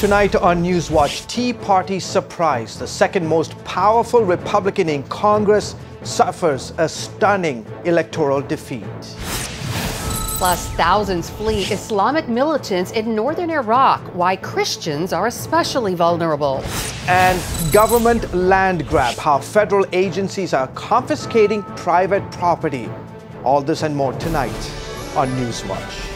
Tonight on NewsWatch, Tea Party surprise. The second most powerful Republican in Congress suffers a stunning electoral defeat. Plus, thousands flee Islamic militants in northern Iraq. Why Christians are especially vulnerable. And government land grab. How federal agencies are confiscating private property. All this and more tonight on NewsWatch.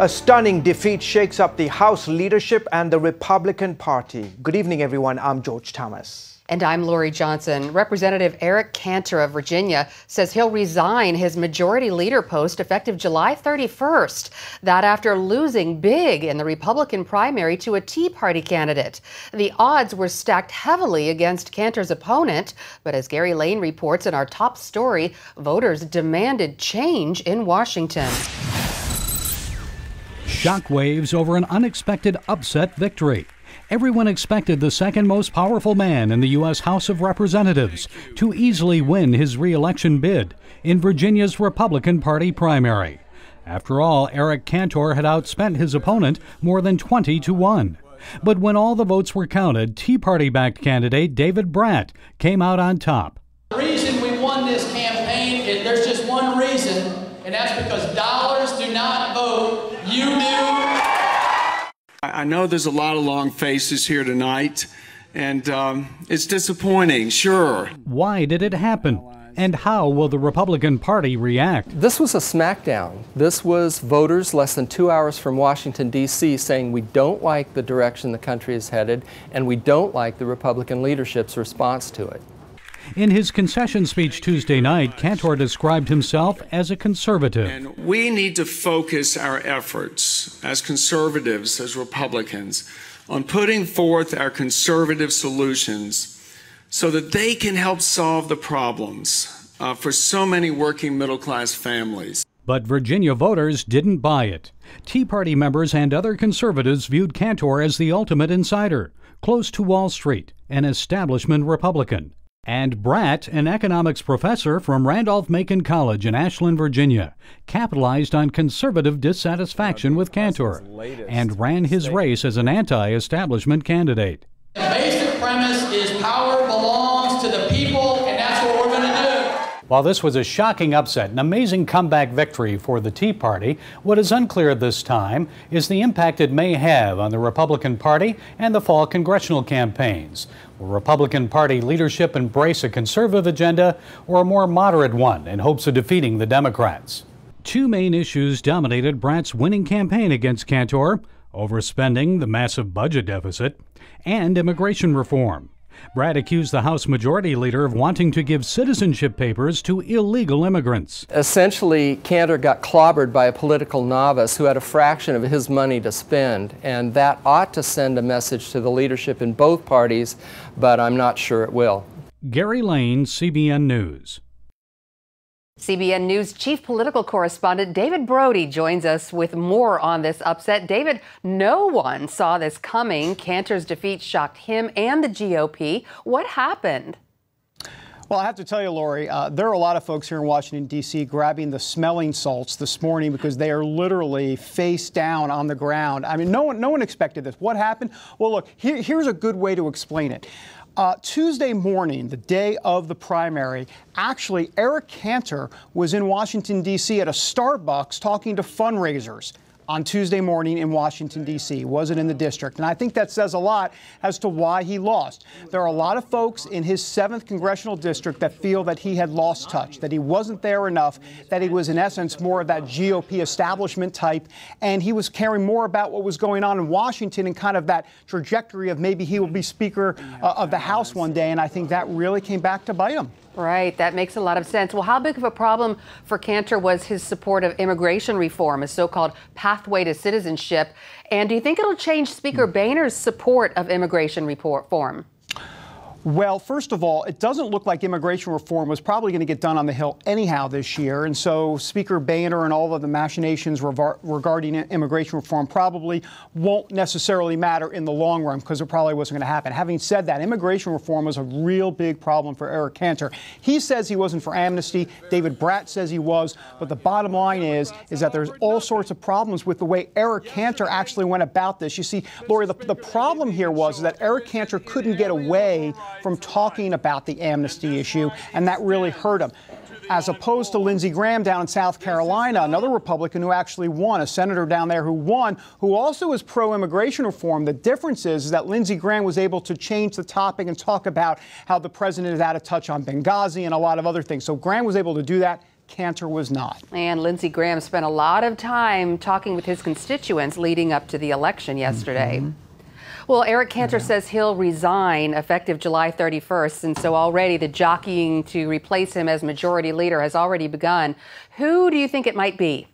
A stunning defeat shakes up the House leadership and the Republican Party. Good evening, everyone. I'm George Thomas. And I'm Lori Johnson. Representative Eric Cantor of Virginia says he'll resign his majority leader post effective July 31st. That after losing big in the Republican primary to a Tea Party candidate. The odds were stacked heavily against Cantor's opponent, but as Gary Lane reports in our top story, voters demanded change in Washington. Shockwaves over an unexpected upset victory. Everyone expected the second most powerful man in the U.S. House of Representatives to easily win his re-election bid in Virginia's Republican Party primary. After all, Eric Cantor had outspent his opponent more than 20-1. But when all the votes were counted, Tea Party-backed candidate David Brat came out on top. The reason we won this campaign, there's just one reason, and that's because dollars do not vote. You do. I know there's a lot of long faces here tonight, and it's disappointing, sure. Why did it happen? And how will the Republican Party react? This was a smackdown. This was voters less than 2 hours from Washington, D.C. saying we don't like the direction the country is headed, and we don't like the Republican leadership's response to it. In his concession speech Tuesday night, Cantor described himself as a conservative. And we need to focus our efforts as conservatives, as Republicans, on putting forth our conservative solutions so that they can help solve the problems for so many working middle-class families. But Virginia voters didn't buy it. Tea Party members and other conservatives viewed Cantor as the ultimate insider, close to Wall Street, an establishment Republican. And Brat, an economics professor from Randolph-Macon College in Ashland, Virginia, capitalized on conservative dissatisfaction with Cantor and ran his race as an anti-establishment candidate. The basic premise is power belongs to the people, and that's what we're going to do. While this was a shocking upset, an amazing comeback victory for the Tea Party, what is unclear this time is the impact it may have on the Republican Party and the fall congressional campaigns. Will Republican Party leadership embrace a conservative agenda or a more moderate one in hopes of defeating the Democrats? Two main issues dominated Brat's winning campaign against Cantor: overspending, the massive budget deficit, and immigration reform. Brat accused the House Majority Leader of wanting to give citizenship papers to illegal immigrants. Essentially, Cantor got clobbered by a political novice who had a fraction of his money to spend, and that ought to send a message to the leadership in both parties, but I'm not sure it will. Gary Lane, CBN News. CBN News chief political correspondent David Brody joins us with more on this upset. David, no one saw this coming. Cantor's defeat shocked him and the GOP. What happened? Well, I have to tell you, Lori, there are a lot of folks here in Washington, D.C. grabbing the smelling salts this morning because they are literally face down on the ground. I mean, no one expected this. What happened? Well, look, here's a good way to explain it. Tuesday morning, the day of the primary, actually, Eric Cantor was in Washington, D.C. at a Starbucks talking to fundraisers on Tuesday morning in Washington, D.C. Wasn't in the district. And I think that says a lot as to why he lost. There are a lot of folks in his 7th congressional district that feel that he had lost touch, that he wasn't there enough, that he was in essence more of that GOP establishment type, and he was caring more about what was going on in Washington and kind of that trajectory of maybe he will be Speaker of the House one day. And I think that really came back to bite him. Right, that makes a lot of sense. Well, how big of a problem for Cantor was his support of immigration reform, a so-called pathway to citizenship? And do you think it'll change Speaker Boehner's support of immigration reform? Well, first of all, it doesn't look like immigration reform was probably going to get done on the Hill anyhow this year. And so Speaker Boehner and all of the machinations regarding immigration reform probably won't necessarily matter in the long run because it probably wasn't going to happen. Having said that, immigration reform was a real big problem for Eric Cantor. He says he wasn't for amnesty. David Brat says he was. But the bottom line is that there's all sorts of problems with the way Eric Cantor actually went about this. You see, Lori, the problem here was that Eric Cantor couldn't get away from talking about the amnesty issue, and that really hurt him. As opposed to Lindsey Graham down in South Carolina, another Republican who actually won, a senator down there who won, who also is pro-immigration reform. The difference is that Lindsey Graham was able to change the topic and talk about how the president is out of touch on Benghazi and a lot of other things. So Graham was able to do that. Cantor was not. And Lindsey Graham spent a lot of time talking with his constituents leading up to the election yesterday. Well, Eric Cantor says he'll resign effective July 31st, and so already the jockeying to replace him as majority leader has already begun. Who do you think it might be?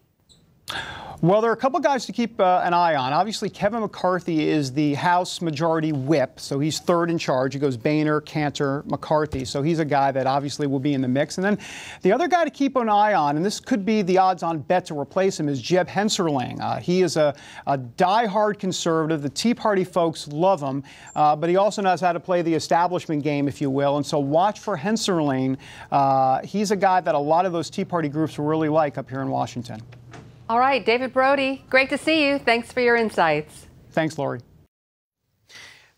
Well, there are a couple guys to keep an eye on. Obviously, Kevin McCarthy is the House Majority Whip, so he's third in charge. He goes Boehner, Cantor, McCarthy, so he's a guy that obviously will be in the mix. And then the other guy to keep an eye on, and this could be the odds-on bet to replace him, is Jeb Hensarling. He is a die-hard conservative. The Tea Party folks love him, but he also knows how to play the establishment game, if you will. And so watch for Hensarling. He's a guy that a lot of those Tea Party groups will really like up here in Washington. All right, David Brody, great to see you. Thanks for your insights. Thanks, Lori.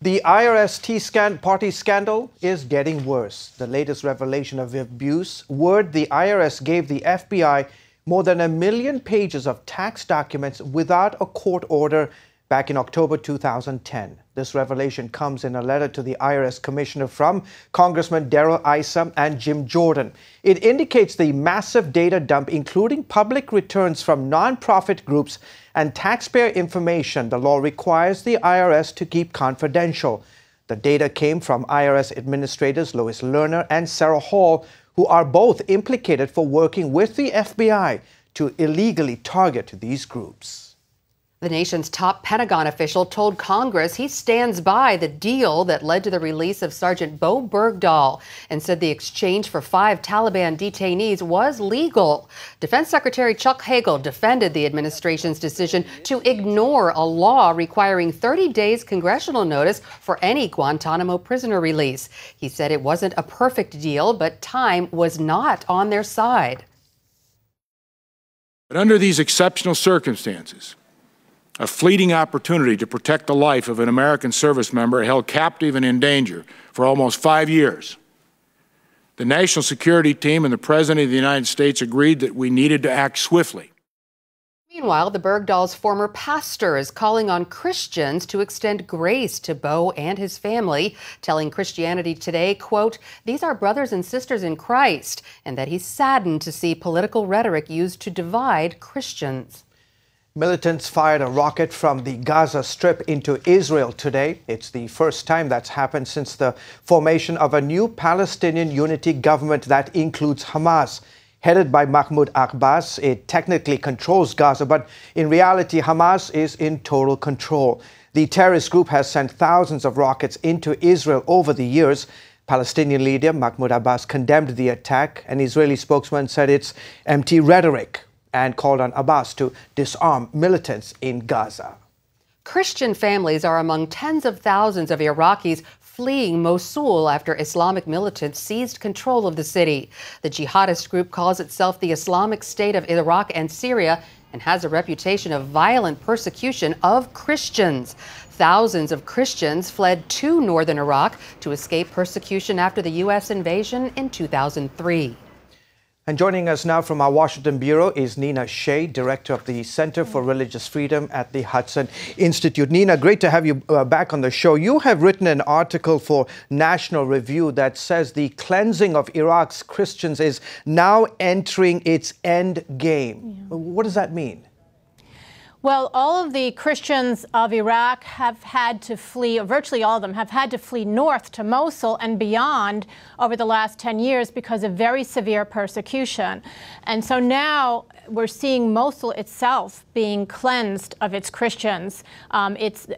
The IRS Tea Party scandal is getting worse. The latest revelation of abuse, word the IRS gave the FBI more than 1 million pages of tax documents without a court order back in October 2010. This revelation comes in a letter to the IRS Commissioner from Congressman Darrell Issa and Jim Jordan. It indicates the massive data dump, including public returns from nonprofit groups and taxpayer information the law requires the IRS to keep confidential. The data came from IRS administrators Lois Lerner and Sarah Hall, who are both implicated for working with the FBI to illegally target these groups. The nation's top Pentagon official told Congress he stands by the deal that led to the release of Sergeant Bo Bergdahl and said the exchange for 5 Taliban detainees was legal. Defense Secretary Chuck Hagel defended the administration's decision to ignore a law requiring 30 days congressional notice for any Guantanamo prisoner release. He said it wasn't a perfect deal, but time was not on their side. But under these exceptional circumstances, a fleeting opportunity to protect the life of an American service member held captive and in danger for almost 5 years. The National Security Team and the President of the United States agreed that we needed to act swiftly. Meanwhile, the Bergdahl's former pastor is calling on Christians to extend grace to Bo and his family, telling Christianity Today, quote, "These are brothers and sisters in Christ," and that he's saddened to see political rhetoric used to divide Christians. Militants fired a rocket from the Gaza Strip into Israel today. It's the first time that's happened since the formation of a new Palestinian unity government that includes Hamas. Headed by Mahmoud Abbas, it technically controls Gaza, but in reality, Hamas is in total control. The terrorist group has sent thousands of rockets into Israel over the years. Palestinian leader Mahmoud Abbas condemned the attack. An Israeli spokesman said it's empty rhetoric and called on Abbas to disarm militants in Gaza. Christian families are among tens of thousands of Iraqis fleeing Mosul after Islamic militants seized control of the city. The jihadist group calls itself the Islamic State of Iraq and Syria and has a reputation of violent persecution of Christians. Thousands of Christians fled to northern Iraq to escape persecution after the U.S. invasion in 2003. And joining us now from our Washington Bureau is Nina Shea, Director of the Center for Religious Freedom at the Hudson Institute. Nina, great to have you back on the show. You have written an article for National Review that says the cleansing of Iraq's Christians is now entering its end game. Yeah. What does that mean? Well, all of the Christians of Iraq have had to flee, or virtually all of them have had to flee north to Mosul and beyond over the last 10 years because of very severe persecution. And so now we're seeing Mosul itself being cleansed of its Christians.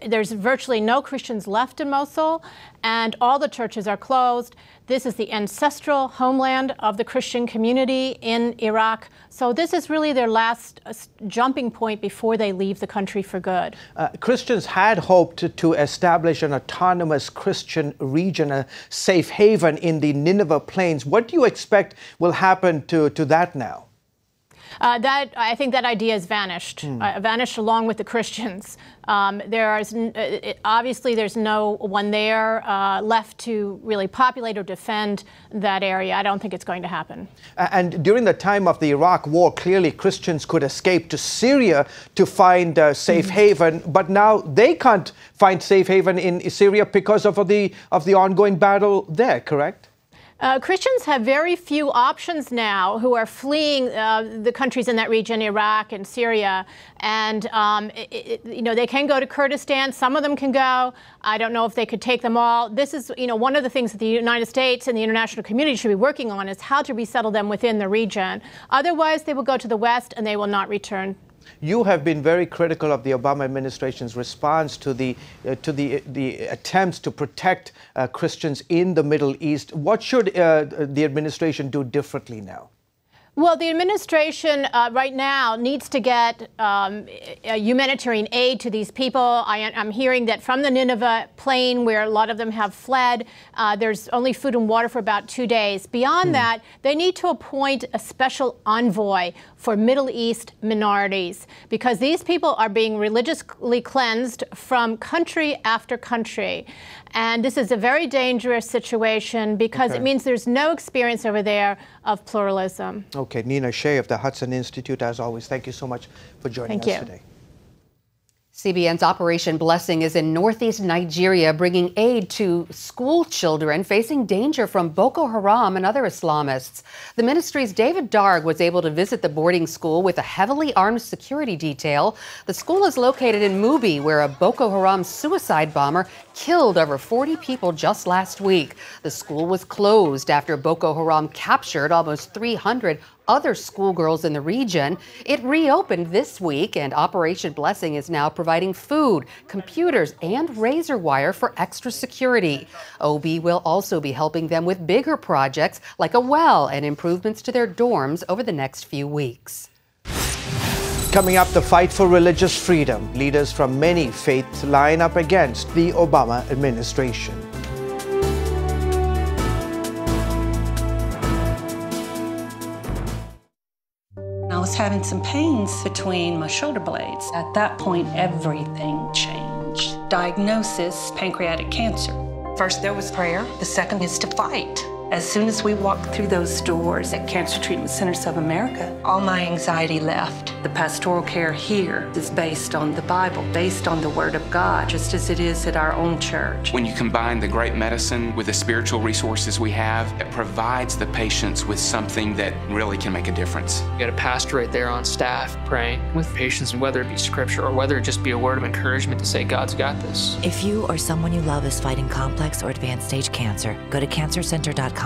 There's virtually no Christians left in Mosul, and all the churches are closed. This is the ancestral homeland of the Christian community in Iraq. So this is really their last jumping point before they leave the country for good. Christians had hoped to establish an autonomous Christian region, a safe haven in the Nineveh Plains. What do you expect will happen to that now? I think that idea has vanished, vanished along with the Christians. Obviously, there's no one there left to really populate or defend that area. I don't think it's going to happen. And during the time of the Iraq War, clearly Christians could escape to Syria to find safe haven, but now they can't find safe haven in Syria because of the ongoing battle there, correct? Christians have very few options now who are fleeing the countries in that region, Iraq and Syria. And, they can go to Kurdistan. Some of them can go. I don't know if they could take them all. This is, one of the things that the United States and the international community should be working on is how to resettle them within the region. Otherwise, they will go to the West and they will not return. You have been very critical of the Obama administration's response to the attempts to protect Christians in the Middle East. What should the administration do differently now? Well, the administration right now needs to get humanitarian aid to these people. I'm hearing that from the Nineveh plain, where a lot of them have fled, there's only food and water for about 2 days. Beyond that, they need to appoint a special envoy for Middle East minorities, because these people are being religiously cleansed from country after country. And this is a very dangerous situation because it means there's no experience over there of pluralism. Okay, Nina Shea of the Hudson Institute, as always, thank you so much for joining us today. CBN's Operation Blessing is in northeast Nigeria, bringing aid to school children facing danger from Boko Haram and other Islamists. The ministry's David Darg was able to visit the boarding school with a heavily armed security detail. The school is located in Mubi, where a Boko Haram suicide bomber killed over 40 people just last week. The school was closed after Boko Haram captured almost 300 other schoolgirls in the region. It reopened this week, and Operation Blessing is now providing food, computers, and razor wire for extra security. OB will also be helping them with bigger projects like a well and improvements to their dorms over the next few weeks. Coming up, the fight for religious freedom. Leaders from many faiths line up against the Obama administration. I was having some pains between my shoulder blades. At that point, everything changed. Diagnosis, pancreatic cancer. First, there was prayer. The second is to fight. As soon as we walked through those doors at Cancer Treatment Centers of America, all my anxiety left. The pastoral care here is based on the Bible, based on the Word of God, just as it is at our own church. When you combine the great medicine with the spiritual resources we have, it provides the patients with something that really can make a difference. You got a pastor right there on staff praying with patients, and whether it be scripture or whether it just be a word of encouragement to say, God's got this. If you or someone you love is fighting complex or advanced stage cancer, go to cancercenter.com/faith.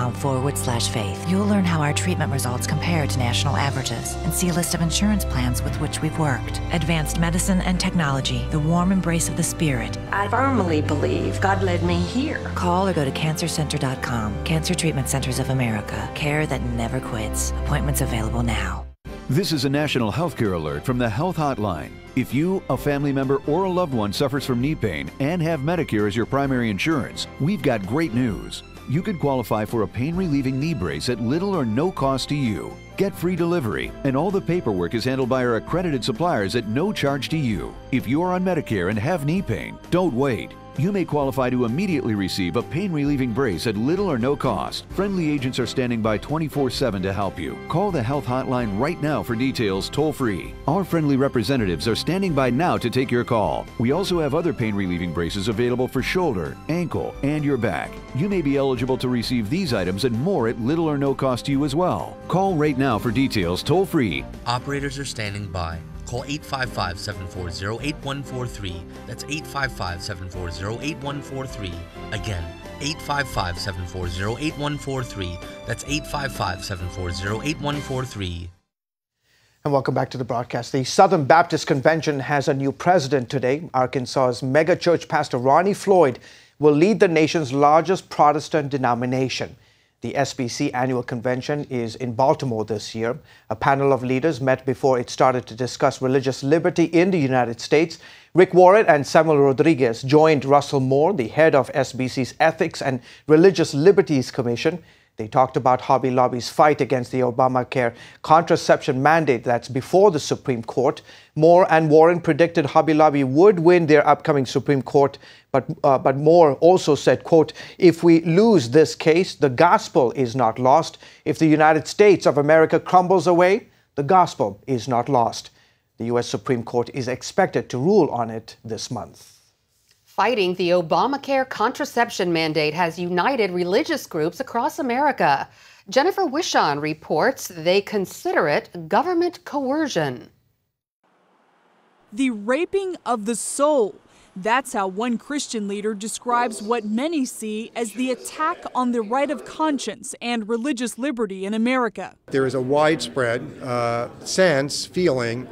You'll learn how our treatment results compare to national averages and see a list of insurance plans with which we've worked. Advanced medicine and technology, the warm embrace of the Spirit. I firmly believe God led me here. Call or go to cancercenter.com. Cancer Treatment Centers of America. Care that never quits. Appointments available now. This is a national healthcare alert from the Health Hotline. If you, a family member, or a loved one suffers from knee pain and have Medicare as your primary insurance, we've got great news. You could qualify for a pain-relieving knee brace at little or no cost to you. Get free delivery, and all the paperwork is handled by our accredited suppliers at no charge to you. If you're on Medicare and have knee pain, don't wait. You may qualify to immediately receive a pain-relieving brace at little or no cost. Friendly agents are standing by 24/7 to help you. Call the Health Hotline right now for details toll-free. Our friendly representatives are standing by now to take your call. We also have other pain-relieving braces available for shoulder, ankle, and your back. You may be eligible to receive these items and more at little or no cost to you as well. Call right now for details toll-free. Operators are standing by. Call 855-740-8143. That's 855-740-8143. Again, 855-740-8143. That's 855-740-8143. And welcome back to the broadcast. The Southern Baptist Convention has a new president today. Arkansas's megachurch pastor Ronnie Floyd will lead the nation's largest Protestant denomination. The SBC annual convention is in Baltimore this year. A panel of leaders met before it started to discuss religious liberty in the United States. Rick Warren and Samuel Rodriguez joined Russell Moore, the head of SBC's Ethics and Religious Liberties Commission. They talked about Hobby Lobby's fight against the Obamacare contraception mandate that's before the Supreme Court. Moore and Warren predicted Hobby Lobby would win their upcoming Supreme Court, but Moore also said, quote, "If we lose this case, the gospel is not lost. If the United States of America crumbles away, the gospel is not lost." The U.S. Supreme Court is expected to rule on it this month. Fighting the Obamacare contraception mandate has united religious groups across America. Jennifer Wishon reports they consider it government coercion. The raping of the soul. That's how one Christian leader describes what many see as the attack on the right of conscience and religious liberty in America. There is a widespread feeling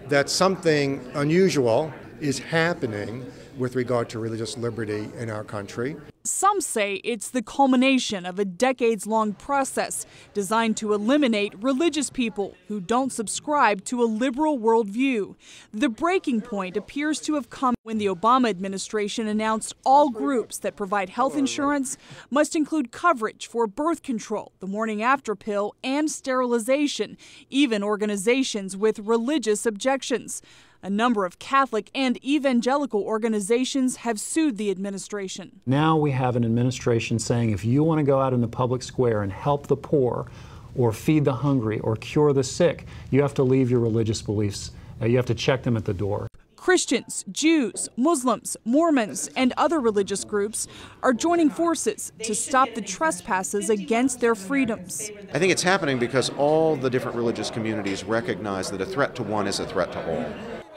that something unusual is happening with regard to religious liberty in our country. Some say it's the culmination of a decades-long process designed to eliminate religious people who don't subscribe to a liberal worldview. The breaking point appears to have come when the Obama administration announced all groups that provide health insurance must include coverage for birth control, the morning after pill, and sterilization, even organizations with religious objections. A number of Catholic and evangelical organizations have sued the administration. Now we have an administration saying if you want to go out in the public square and help the poor or feed the hungry or cure the sick, you have to leave your religious beliefs. You have to check them at the door. Christians, Jews, Muslims, Mormons, and other religious groups are joining forces to stop the trespasses against their freedoms. I think it's happening because all the different religious communities recognize that a threat to one is a threat to all.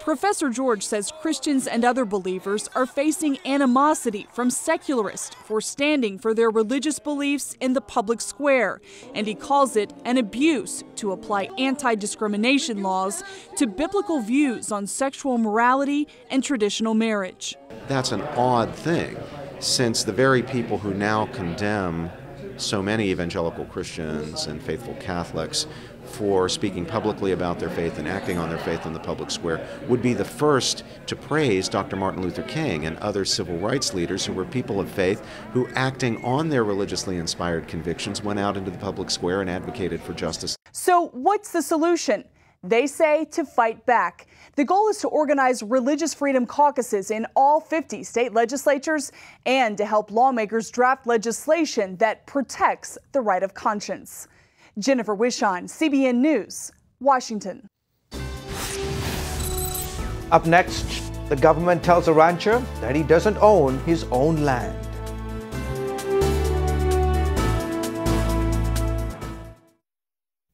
Professor George says Christians and other believers are facing animosity from secularists for standing for their religious beliefs in the public square, and he calls it an abuse to apply anti-discrimination laws to biblical views on sexual morality and traditional marriage. That's an odd thing, since the very people who now condemn so many evangelical Christians and faithful Catholics for speaking publicly about their faith and acting on their faith in the public square would be the first to praise Dr. Martin Luther King and other civil rights leaders who were people of faith who, acting on their religiously inspired convictions, went out into the public square and advocated for justice. So what's the solution? They say to fight back. The goal is to organize religious freedom caucuses in all 50 state legislatures and to help lawmakers draft legislation that protects the right of conscience. Jennifer Wishon, CBN News, Washington. Up next, the government tells a rancher that he doesn't own his own land.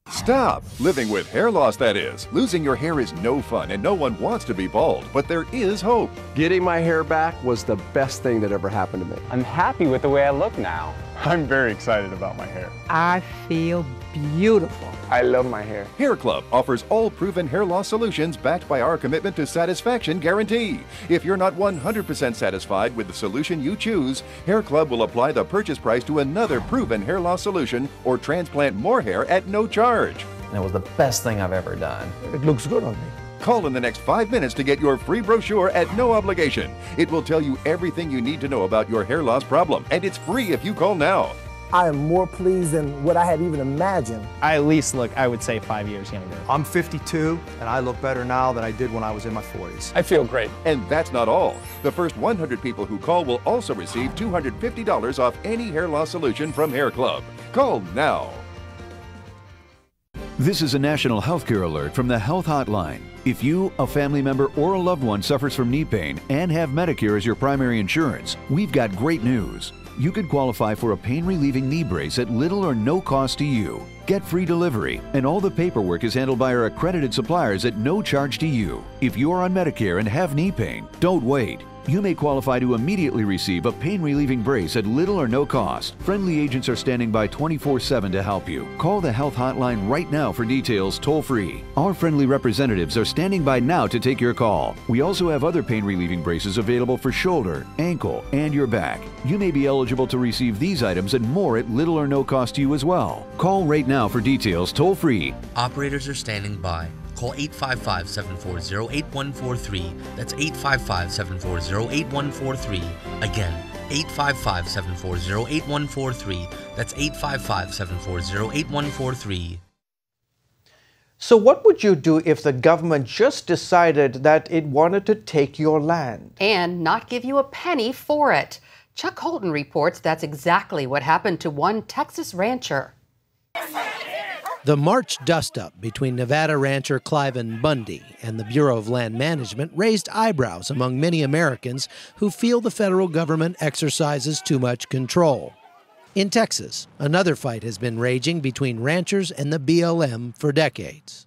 Stop! Living with hair loss, that is. Losing your hair is no fun and no one wants to be bald, but there is hope. Getting my hair back was the best thing that ever happened to me. I'm happy with the way I look now. I'm very excited about my hair. I feel beautiful. I love my hair. Hair Club offers all proven hair loss solutions backed by our commitment to satisfaction guarantee. If you're not 100% satisfied with the solution you choose, Hair Club will apply the purchase price to another proven hair loss solution or transplant more hair at no charge. And it was the best thing I've ever done. It looks good on me. Call in the next 5 minutes to get your free brochure at no obligation. It will tell you everything you need to know about your hair loss problem, and it's free if you call now. I am more pleased than what I had even imagined. I at least look, I would say, 5 years younger. I'm 52, and I look better now than I did when I was in my 40s. I feel great. And that's not all. The first 100 people who call will also receive $250 off any hair loss solution from Hair Club. Call now. This is a national healthcare alert from the Health Hotline. If you, a family member, or a loved one suffers from knee pain and have Medicare as your primary insurance, we've got great news. You could qualify for a pain-relieving knee brace at little or no cost to you. Get free delivery, and all the paperwork is handled by our accredited suppliers at no charge to you. If you are on Medicare and have knee pain, don't wait. You may qualify to immediately receive a pain-relieving brace at little or no cost. Friendly agents are standing by 24/7 to help you. Call the health hotline right now for details toll-free. Our friendly representatives are standing by now to take your call. We also have other pain-relieving braces available for shoulder, ankle, and your back. You may be eligible to receive these items and more at little or no cost to you as well. Call right now for details toll-free. Operators are standing by. Call 855-740-8143. That's 855-740-8143. Again, 855-740-8143. That's 855-740-8143. So what would you do if the government just decided that it wanted to take your land? And not give you a penny for it. Chuck Holton reports that's exactly what happened to one Texas rancher. The March dust-up between Nevada rancher Cliven Bundy and the Bureau of Land Management raised eyebrows among many Americans who feel the federal government exercises too much control. In Texas, another fight has been raging between ranchers and the BLM for decades.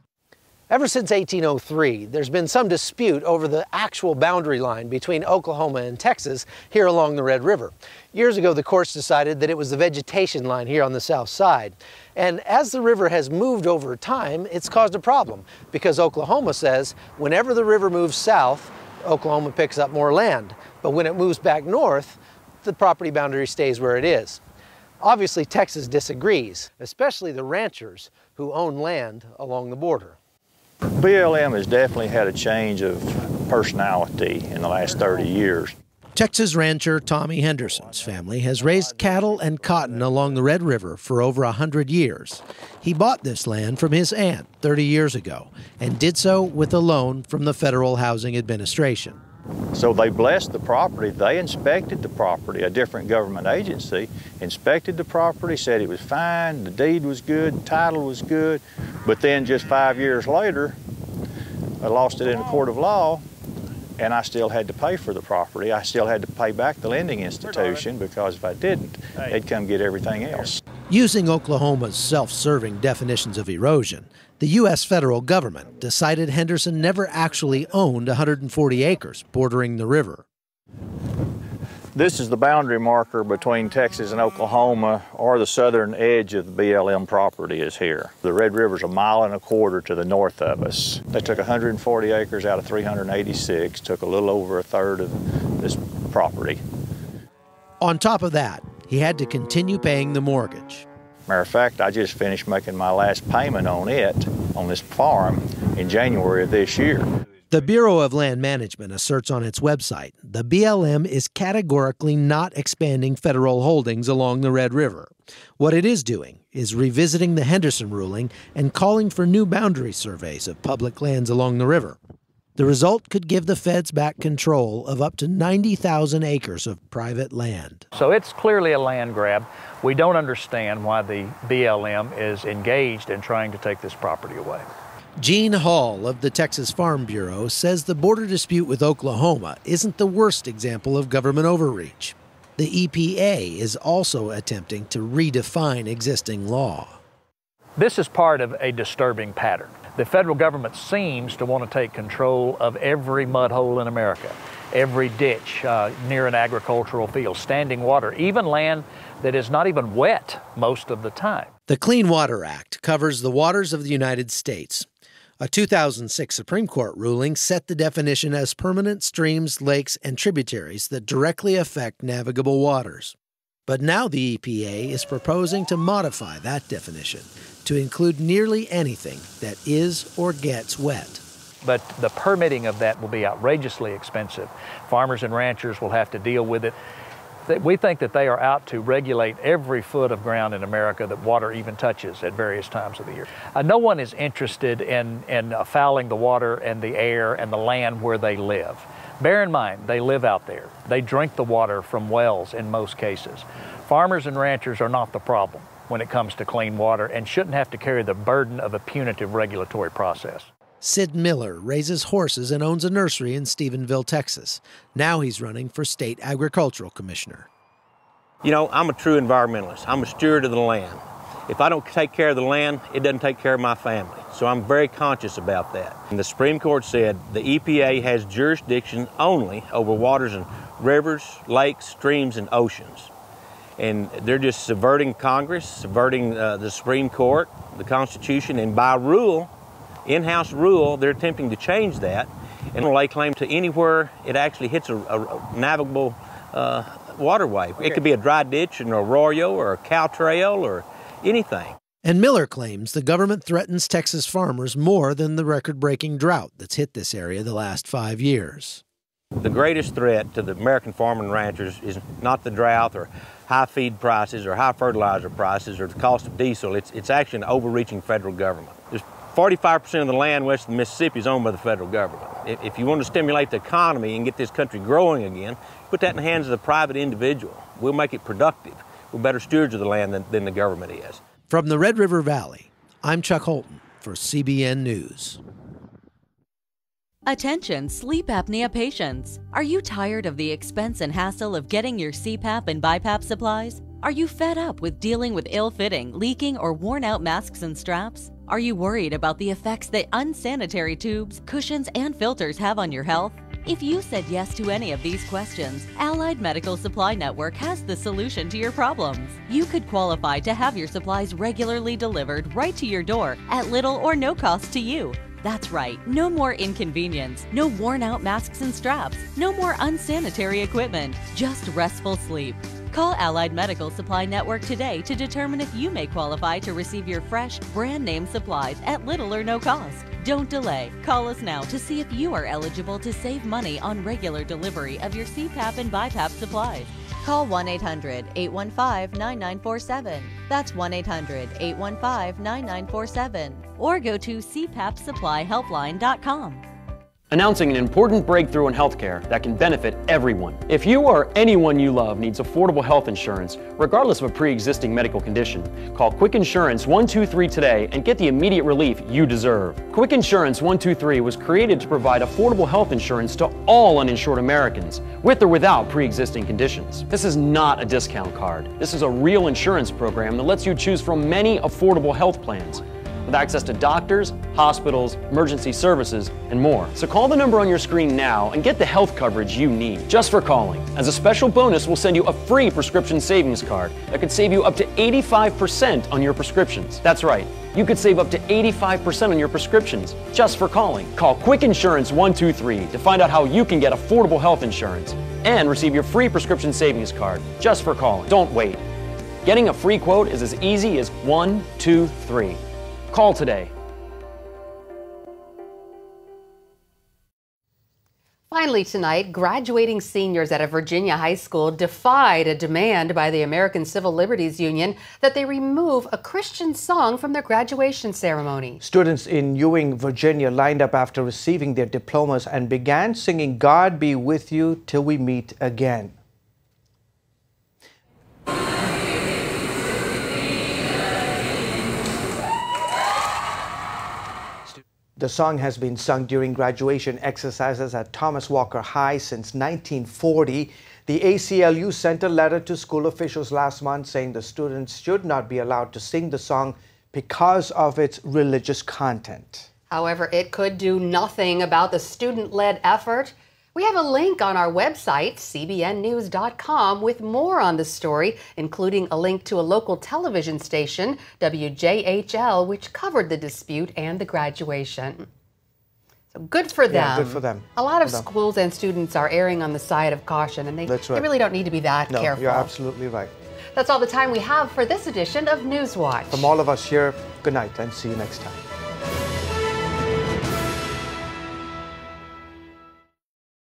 Ever since 1803, there's been some dispute over the actual boundary line between Oklahoma and Texas here along the Red River. Years ago, the courts decided that it was the vegetation line here on the south side. And as the river has moved over time, it's caused a problem because Oklahoma says whenever the river moves south, Oklahoma picks up more land. But when it moves back north, the property boundary stays where it is. Obviously, Texas disagrees, especially the ranchers who own land along the border. BLM has definitely had a change of personality in the last 30 years. Texas rancher Tommy Henderson's family has raised cattle and cotton along the Red River for over 100 years. He bought this land from his aunt 30 years ago and did so with a loan from the Federal Housing Administration. So they blessed the property. They inspected the property. A different government agency inspected the property, said it was fine, the deed was good, the title was good. But then just 5 years later, I lost it in a court of law, and I still had to pay for the property. I still had to pay back the lending institution because if I didn't, they'd come get everything else. Using Oklahoma's self-serving definitions of erosion, the U.S. federal government decided Henderson never actually owned 140 acres bordering the river. This is the boundary marker between Texas and Oklahoma, or the southern edge of the BLM property is here. The Red River's 1.25 miles to the north of us. They took 140 acres out of 386, took a little over a third of this property. On top of that, he had to continue paying the mortgage. Matter of fact, I just finished making my last payment on it, on this farm, in January of this year. The Bureau of Land Management asserts on its website the BLM is categorically not expanding federal holdings along the Red River. What it is doing is revisiting the Henderson ruling and calling for new boundary surveys of public lands along the river. The result could give the feds back control of up to 90,000 acres of private land. So it's clearly a land grab. We don't understand why the BLM is engaged in trying to take this property away. Gene Hall of the Texas Farm Bureau says the border dispute with Oklahoma isn't the worst example of government overreach. The EPA is also attempting to redefine existing law. This is part of a disturbing pattern. The federal government seems to want to take control of every mud hole in America, every ditch near an agricultural field, standing water, even land that is not even wet most of the time. The Clean Water Act covers the waters of the United States. A 2006 Supreme Court ruling set the definition as permanent streams, lakes, and tributaries that directly affect navigable waters. But now the EPA is proposing to modify that definition to include nearly anything that is or gets wet. But the permitting of that will be outrageously expensive. Farmers and ranchers will have to deal with it. We think that they are out to regulate every foot of ground in America that water even touches at various times of the year. No one is interested in fouling the water and the air and the land where they live. Bear in mind, they live out there. They drink the water from wells in most cases. Farmers and ranchers are not the problem when it comes to clean water and shouldn't have to carry the burden of a punitive regulatory process. Sid Miller raises horses and owns a nursery in Stephenville, Texas. Now he's running for state agricultural commissioner. You know, I'm a true environmentalist. I'm a steward of the land. If I don't take care of the land, it doesn't take care of my family. So I'm very conscious about that. And the Supreme Court said the EPA has jurisdiction only over waters in rivers, lakes, streams, and oceans. And they're just subverting Congress, subverting the Supreme Court, the Constitution, and by rule, in-house rule, they're attempting to change that and lay claim to anywhere it actually hits a navigable waterway. It could be a dry ditch, an arroyo, or a cow trail, or anything. And Miller claims the government threatens Texas farmers more than the record-breaking drought that's hit this area the last 5 years. The greatest threat to the American farmer and ranchers is not the drought or high feed prices or high fertilizer prices or the cost of diesel. It's actually an overreaching federal government. There's 45% of the land west of the Mississippi is owned by the federal government. If you want to stimulate the economy and get this country growing again, put that in the hands of the private individual. We'll make it productive. We're better stewards of the land than the government is. From the Red River Valley, I'm Chuck Holton for CBN News. Attention sleep apnea patients. Are you tired of the expense and hassle of getting your CPAP and BiPAP supplies? Are you fed up with dealing with ill-fitting, leaking, or worn-out masks and straps? Are you worried about the effects that unsanitary tubes, cushions, and filters have on your health? If you said yes to any of these questions, Allied Medical Supply Network has the solution to your problems. You could qualify to have your supplies regularly delivered right to your door at little or no cost to you. That's right, no more inconvenience, no worn-out masks and straps, no more unsanitary equipment, just restful sleep. Call Allied Medical Supply Network today to determine if you may qualify to receive your fresh, brand-name supplies at little or no cost. Don't delay. Call us now to see if you are eligible to save money on regular delivery of your CPAP and BiPAP supplies. Call 1-800-815-9947. That's 1-800-815-9947. Or go to cpapsupplyhelpline.com. Announcing an important breakthrough in healthcare that can benefit everyone. If you or anyone you love needs affordable health insurance, regardless of a pre-existing medical condition, call Quick Insurance 123 today and get the immediate relief you deserve. Quick Insurance 123 was created to provide affordable health insurance to all uninsured Americans, with or without pre-existing conditions. This is not a discount card. This is a real insurance program that lets you choose from many affordable health plans, with access to doctors, hospitals, emergency services, and more. So call the number on your screen now and get the health coverage you need, just for calling. As a special bonus, we'll send you a free prescription savings card that could save you up to 85% on your prescriptions. That's right, you could save up to 85% on your prescriptions, just for calling. Call Quick Insurance 123 to find out how you can get affordable health insurance and receive your free prescription savings card, just for calling. Don't wait. Getting a free quote is as easy as 1, 2, 3. Call today. Finally tonight, graduating seniors at a Virginia high school defied a demand by the American Civil Liberties Union that they remove a Christian song from their graduation ceremony. Students in Ewing, Virginia lined up after receiving their diplomas and began singing "God Be With You Till We Meet Again." The song has been sung during graduation exercises at Thomas Walker High since 1940. The ACLU sent a letter to school officials last month saying the students should not be allowed to sing the song because of its religious content. However, it could do nothing about the student-led effort. We have a link on our website, cbnnews.com, with more on the story, including a link to a local television station, WJHL, which covered the dispute and the graduation. So good for them. Yeah, good for them. A lot of schools and students are erring on the side of caution, and they really don't need to be that careful. You're absolutely right. That's all the time we have for this edition of NewsWatch. From all of us here, good night and see you next time.